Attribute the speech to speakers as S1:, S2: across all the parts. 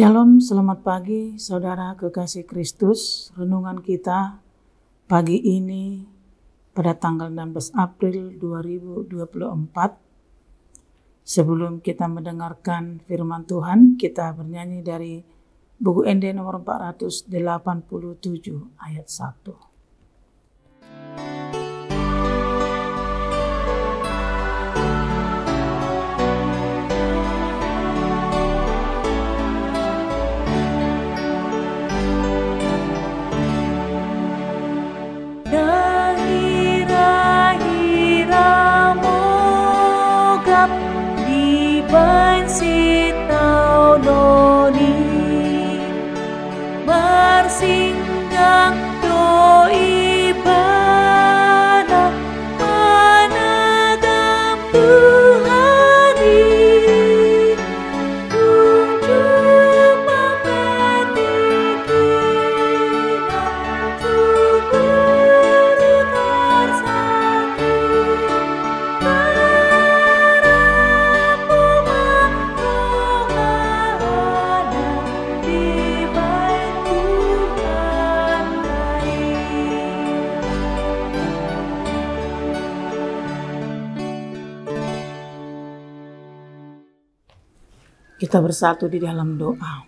S1: Shalom, selamat pagi saudara kekasih Kristus. Renungan kita pagi ini pada tanggal 16 April 2024. Sebelum kita mendengarkan firman Tuhan, kita bernyanyi dari buku ND nomor 487 ayat 1.
S2: Ban si tao noni bersinggang do ibadah menegam Tuhani untuk mempetik kita sungguh tersakit.
S1: Kita bersatu di dalam doa.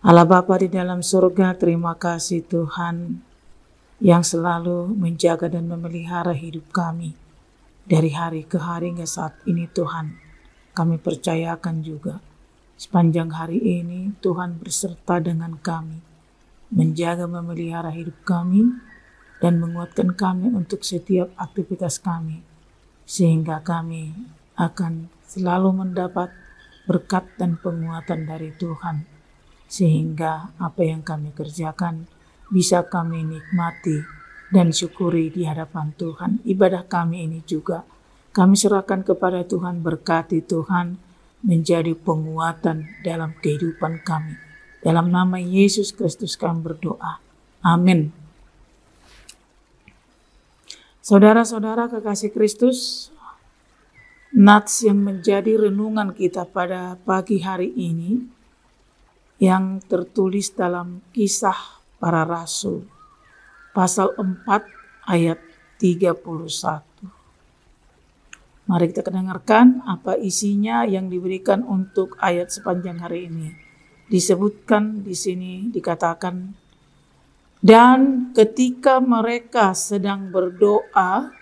S1: Allah Bapa di dalam surga, terima kasih Tuhan yang selalu menjaga dan memelihara hidup kami dari hari ke hari hingga saat ini Tuhan. Kami percayakan juga sepanjang hari ini Tuhan berserta dengan kami, menjaga memelihara hidup kami dan menguatkan kami untuk setiap aktivitas kami, sehingga kami akan selalu mendapat berkat dan penguatan dari Tuhan, sehingga apa yang kami kerjakan bisa kami nikmati dan syukuri di hadapan Tuhan. Ibadah kami ini juga kami serahkan kepada Tuhan, berkati Tuhan menjadi penguatan dalam kehidupan kami. Dalam nama Yesus Kristus kami berdoa. Amin. Saudara-saudara kekasih Kristus, nats yang menjadi renungan kita pada pagi hari ini yang tertulis dalam Kisah Para Rasul pasal 4 ayat 31. Mari kita dengarkan apa isinya yang diberikan untuk ayat sepanjang hari ini. Disebutkan di sini, dikatakan, dan ketika mereka sedang berdoa,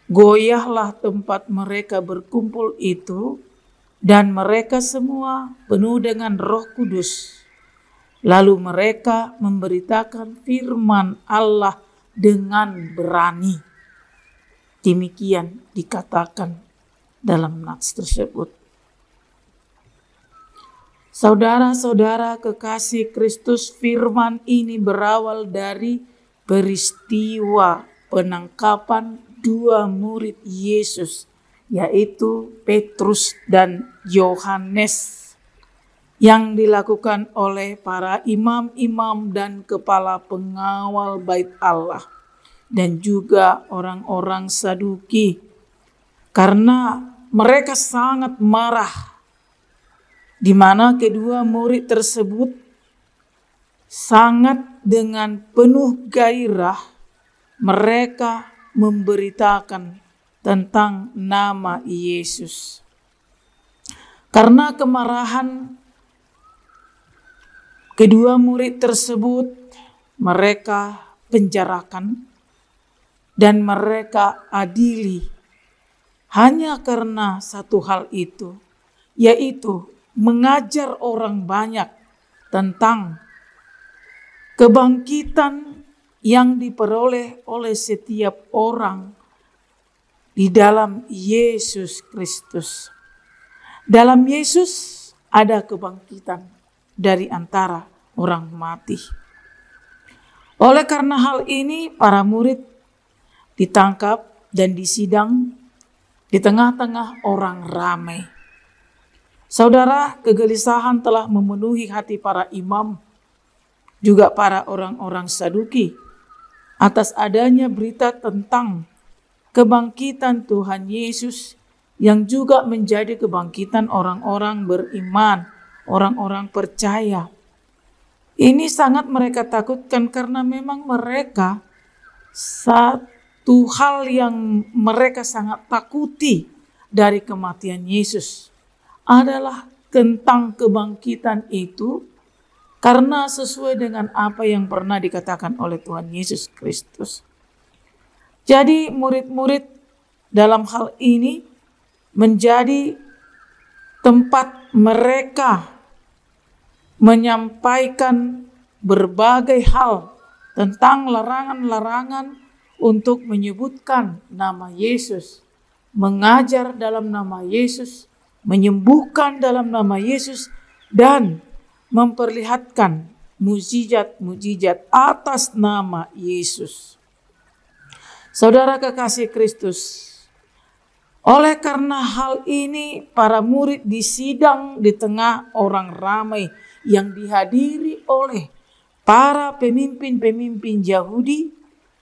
S1: goyahlah tempat mereka berkumpul itu, dan mereka semua penuh dengan Roh Kudus. Lalu mereka memberitakan firman Allah dengan berani. Demikian dikatakan dalam nats tersebut. Saudara-saudara kekasih Kristus, firman ini berawal dari peristiwa penangkapan dua murid Yesus, yaitu Petrus dan Yohanes, yang dilakukan oleh para imam-imam dan kepala pengawal bait Allah dan juga orang-orang Saduki, karena mereka sangat marah di mana kedua murid tersebut sangat dengan penuh gairah mereka memberitakan tentang nama Yesus. Karena kemarahan kedua murid tersebut, mereka penjarakan dan mereka adili hanya karena satu hal itu, yaitu mengajar orang banyak tentang kebangkitan yang diperoleh oleh setiap orang di dalam Yesus Kristus. Dalam Yesus ada kebangkitan dari antara orang mati. Oleh karena hal ini, para murid ditangkap dan disidang di tengah-tengah orang ramai. Saudara, kegelisahan telah memenuhi hati para imam, juga para orang-orang Saduki, atas adanya berita tentang kebangkitan Tuhan Yesus yang juga menjadi kebangkitan orang-orang beriman orang-orang percaya. Ini sangat mereka takutkan karena memang mereka satu hal yang mereka sangat takuti dari kematian Yesus adalah tentang kebangkitan itu, karena sesuai dengan apa yang pernah dikatakan oleh Tuhan Yesus Kristus. Jadi murid-murid dalam hal ini menjadi tempat mereka menyampaikan berbagai hal tentang larangan-larangan untuk menyebutkan nama Yesus, mengajar dalam nama Yesus, menyembuhkan dalam nama Yesus, dan memperlihatkan mujizat-mujizat atas nama Yesus. Saudara kekasih Kristus, oleh karena hal ini para murid disidang di tengah orang ramai yang dihadiri oleh para pemimpin-pemimpin Yahudi,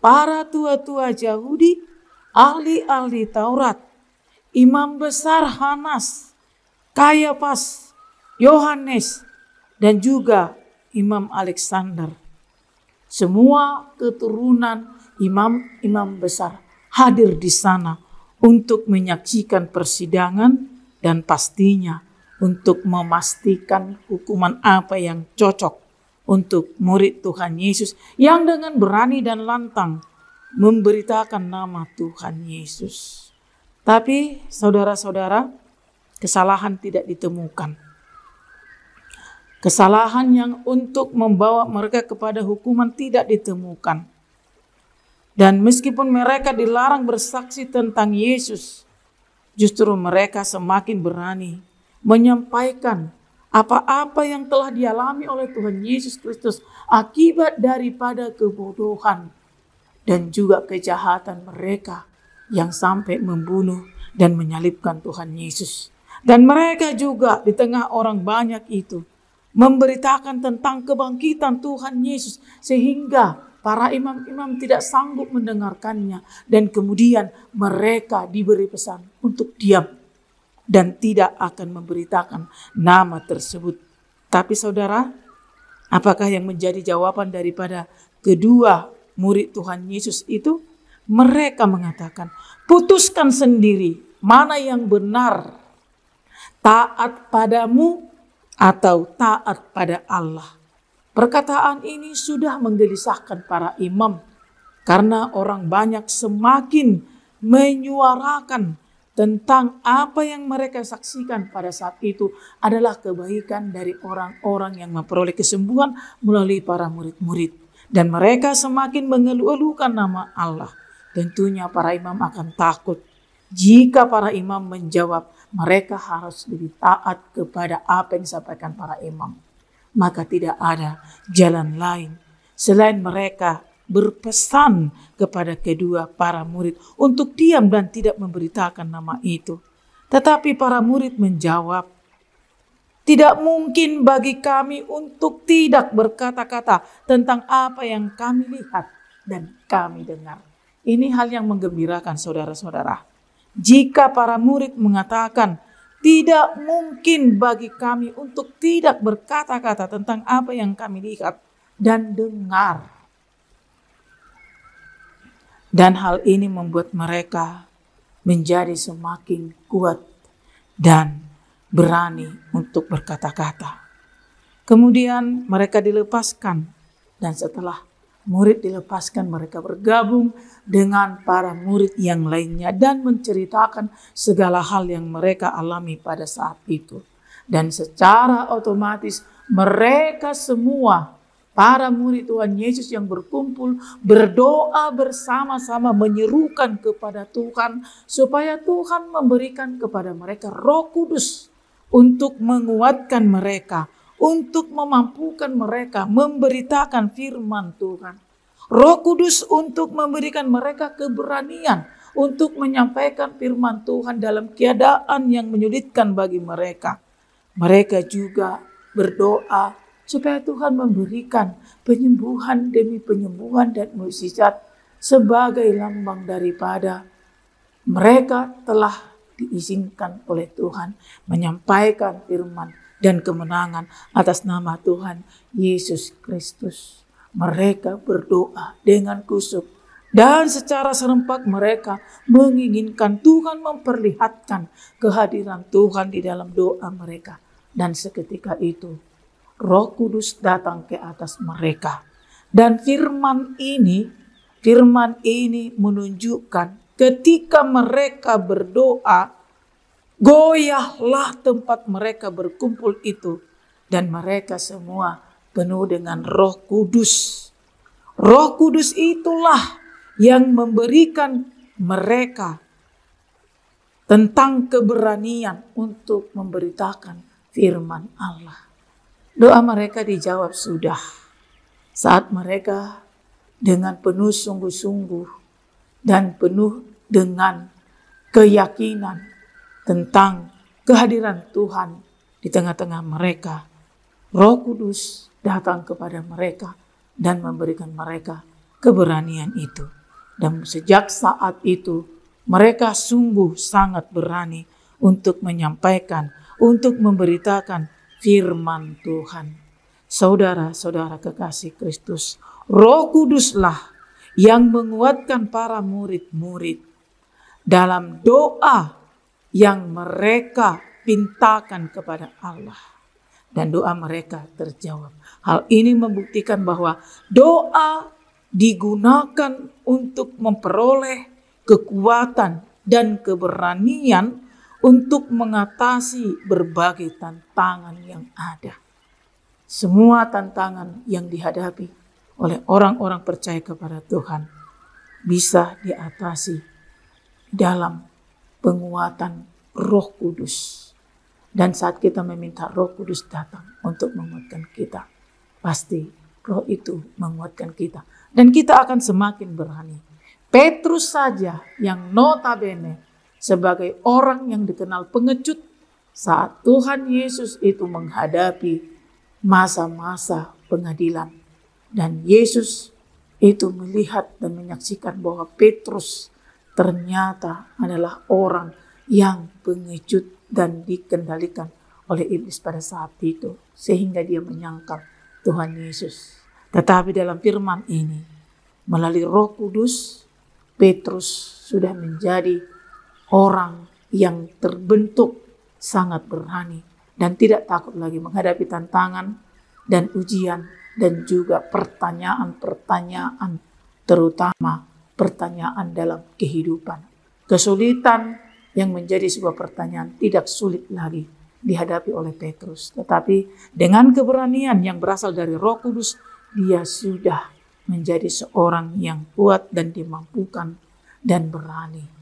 S1: para tua-tua Yahudi, ahli-ahli Taurat, imam besar Hanas, Kayafas, Yohanes, dan juga Imam Alexander. Semua keturunan imam-imam besar hadir di sana untuk menyaksikan persidangan dan pastinya untuk memastikan hukuman apa yang cocok untuk murid Tuhan Yesus yang dengan berani dan lantang memberitakan nama Tuhan Yesus. Tapi saudara-saudara, kesalahan tidak ditemukan. Kesalahan yang untuk membawa mereka kepada hukuman tidak ditemukan. Dan meskipun mereka dilarang bersaksi tentang Yesus, justru mereka semakin berani menyampaikan apa-apa yang telah dialami oleh Tuhan Yesus Kristus akibat daripada kebodohan dan juga kejahatan mereka yang sampai membunuh dan menyalibkan Tuhan Yesus. Dan mereka juga di tengah orang banyak itu memberitakan tentang kebangkitan Tuhan Yesus sehingga para imam-imam tidak sanggup mendengarkannya, dan kemudian mereka diberi pesan untuk diam dan tidak akan memberitakan nama tersebut. Tapi saudara, apakah yang menjadi jawaban daripada kedua murid Tuhan Yesus itu? Mereka mengatakan, putuskan sendiri mana yang benar, taat padamu atau taat pada Allah. Perkataan ini sudah menggelisahkan para imam karena orang banyak semakin menyuarakan tentang apa yang mereka saksikan pada saat itu adalah kebaikan dari orang-orang yang memperoleh kesembuhan melalui para murid-murid. Dan mereka semakin mengeluh-elukan nama Allah. Tentunya para imam akan takut jika para imam menjawab mereka harus lebih taat kepada apa yang disampaikan para imam. Maka tidak ada jalan lain selain mereka berpesan kepada kedua para murid untuk diam dan tidak memberitakan nama itu. Tetapi para murid menjawab, tidak mungkin bagi kami untuk tidak berkata-kata tentang apa yang kami lihat dan kami dengar. Ini hal yang menggembirakan saudara-saudara. Jika para murid mengatakan, tidak mungkin bagi kami untuk tidak berkata-kata tentang apa yang kami lihat dan dengar. Dan hal ini membuat mereka menjadi semakin kuat dan berani untuk berkata-kata. Kemudian mereka dilepaskan, dan setelah murid dilepaskan, mereka bergabung dengan para murid yang lainnya dan menceritakan segala hal yang mereka alami pada saat itu. Dan secara otomatis mereka semua, para murid Tuhan Yesus yang berkumpul, berdoa bersama-sama menyerukan kepada Tuhan supaya Tuhan memberikan kepada mereka Roh Kudus untuk menguatkan mereka, untuk memampukan mereka memberitakan firman Tuhan. Roh Kudus untuk memberikan mereka keberanian untuk menyampaikan firman Tuhan dalam keadaan yang menyulitkan bagi mereka. Mereka juga berdoa supaya Tuhan memberikan penyembuhan demi penyembuhan dan mukjizat sebagai lambang daripada mereka telah diizinkan oleh Tuhan menyampaikan firman dan kemenangan atas nama Tuhan Yesus Kristus. Mereka berdoa dengan kusuk dan secara serempak mereka menginginkan Tuhan memperlihatkan kehadiran Tuhan di dalam doa mereka. Dan seketika itu Roh Kudus datang ke atas mereka. Dan firman ini menunjukkan ketika mereka berdoa, goyahlah tempat mereka berkumpul itu. Dan mereka semua penuh dengan Roh Kudus. Roh Kudus itulah yang memberikan mereka tentang keberanian untuk memberitakan firman Allah. Doa mereka dijawab sudah saat mereka dengan penuh sungguh-sungguh dan penuh dengan keyakinan tentang kehadiran Tuhan di tengah-tengah mereka. Roh Kudus datang kepada mereka dan memberikan mereka keberanian itu. Dan sejak saat itu mereka sungguh sangat berani untuk menyampaikan, untuk memberitakan firman Tuhan. Saudara-saudara kekasih Kristus, Roh Kuduslah yang menguatkan para murid-murid dalam doa yang mereka pintakan kepada Allah. Dan doa mereka terjawab. Hal ini membuktikan bahwa doa digunakan untuk memperoleh kekuatan dan keberanian untuk mengatasi berbagai tantangan yang ada. Semua tantangan yang dihadapi oleh orang-orang percaya kepada Tuhan bisa diatasi dalam penguatan Roh Kudus. Dan saat kita meminta Roh Kudus datang untuk menguatkan kita, pasti Roh itu menguatkan kita. Dan kita akan semakin berani. Petrus saja yang notabene sebagai orang yang dikenal pengecut saat Tuhan Yesus itu menghadapi masa-masa pengadilan. Dan Yesus itu melihat dan menyaksikan bahwa Petrus ternyata adalah orang yang pengecut dan dikendalikan oleh iblis pada saat itu. Sehingga dia menyangkal Tuhan Yesus. Tetapi dalam firman ini, melalui Roh Kudus, Petrus sudah menjadi orang yang terbentuk sangat berani dan tidak takut lagi menghadapi tantangan dan ujian dan juga pertanyaan-pertanyaan, terutama pertanyaan dalam kehidupan. Kesulitan yang menjadi sebuah pertanyaan tidak sulit lagi dihadapi oleh Petrus, tetapi dengan keberanian yang berasal dari Roh Kudus, dia sudah menjadi seorang yang kuat dan dimampukan dan berani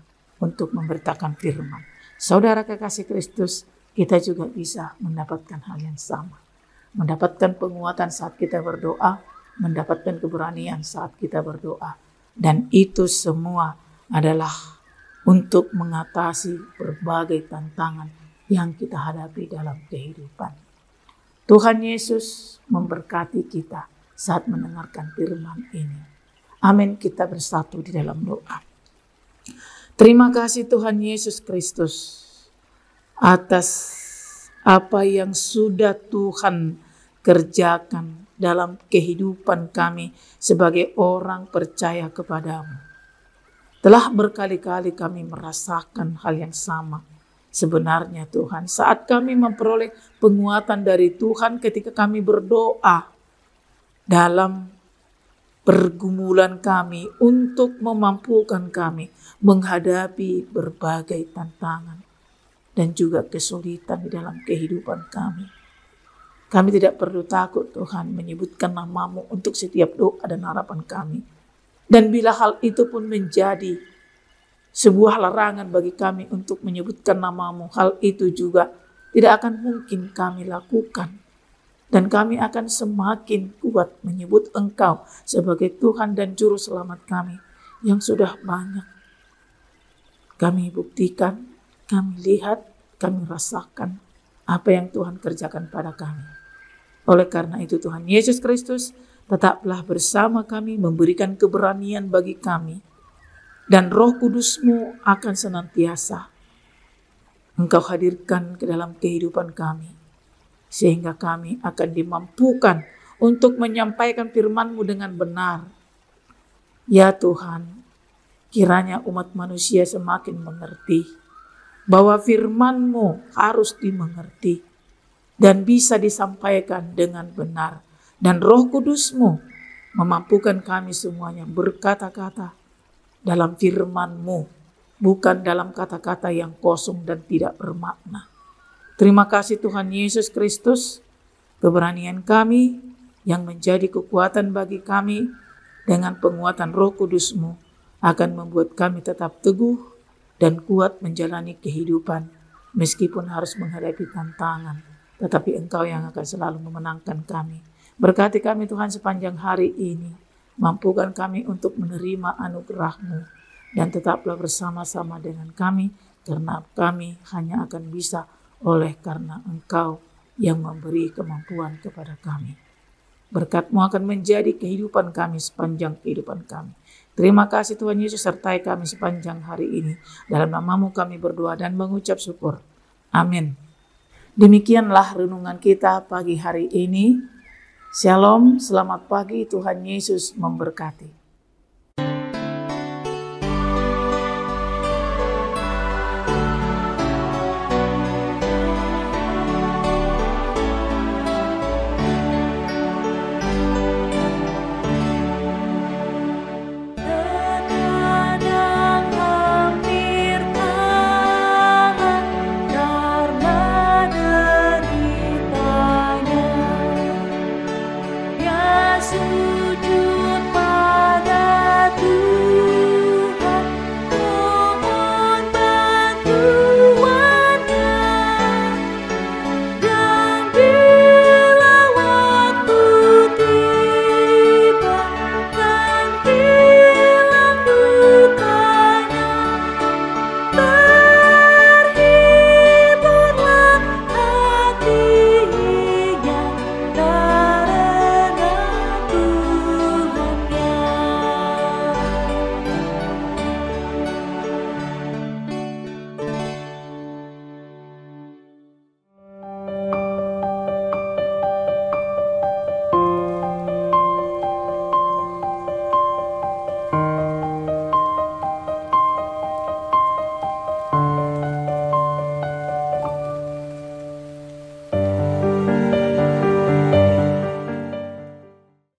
S1: untuk memberitakan firman. Saudara kekasih Kristus, kita juga bisa mendapatkan hal yang sama. Mendapatkan penguatan saat kita berdoa, mendapatkan keberanian saat kita berdoa. Dan itu semua adalah untuk mengatasi berbagai tantangan yang kita hadapi dalam kehidupan. Tuhan Yesus memberkati kita saat mendengarkan firman ini. Amin, kita bersatu di dalam doa. Terima kasih Tuhan Yesus Kristus atas apa yang sudah Tuhan kerjakan dalam kehidupan kami sebagai orang percaya kepadamu. Telah berkali-kali kami merasakan hal yang sama. Sebenarnya Tuhan, saat kami memperoleh penguatan dari Tuhan ketika kami berdoa dalam pergumulan kami untuk memampukan kami menghadapi berbagai tantangan dan juga kesulitan di dalam kehidupan kami. Kami tidak perlu takut Tuhan menyebutkan nama-Mu untuk setiap doa dan harapan kami. Dan bila hal itu pun menjadi sebuah larangan bagi kami untuk menyebutkan nama-Mu, hal itu juga tidak akan mungkin kami lakukan. Dan kami akan semakin kuat menyebut Engkau sebagai Tuhan dan Juru Selamat kami yang sudah banyak kami buktikan, kami lihat, kami rasakan apa yang Tuhan kerjakan pada kami. Oleh karena itu Tuhan Yesus Kristus tetaplah bersama kami, memberikan keberanian bagi kami. Dan Roh Kudus-Mu akan senantiasa Engkau hadirkan ke dalam kehidupan kami. sehingga kami akan dimampukan untuk menyampaikan firman-Mu dengan benar. Ya Tuhan, kiranya umat manusia semakin mengerti bahwa firman-Mu harus dimengerti dan bisa disampaikan dengan benar. Dan Roh Kudus-Mu memampukan kami semuanya berkata-kata dalam firman-Mu, bukan dalam kata-kata yang kosong dan tidak bermakna. Terima kasih Tuhan Yesus Kristus, keberanian kami yang menjadi kekuatan bagi kami dengan penguatan Roh Kudus-Mu akan membuat kami tetap teguh dan kuat menjalani kehidupan meskipun harus menghadapi tantangan. Tetapi Engkau yang akan selalu memenangkan kami. Berkati kami Tuhan sepanjang hari ini. Mampukan kami untuk menerima anugerah-Mu. Dan tetaplah bersama-sama dengan kami. Karena kami hanya akan bisa oleh karena Engkau yang memberi kemampuan kepada kami. Berkat-Mu akan menjadi kehidupan kami sepanjang kehidupan kami. Terima kasih Tuhan Yesus, sertai kami sepanjang hari ini. Dalam nama-Mu kami berdoa dan mengucap syukur. Amin. Demikianlah renungan kita pagi hari ini. Shalom, selamat pagi, Tuhan Yesus memberkati.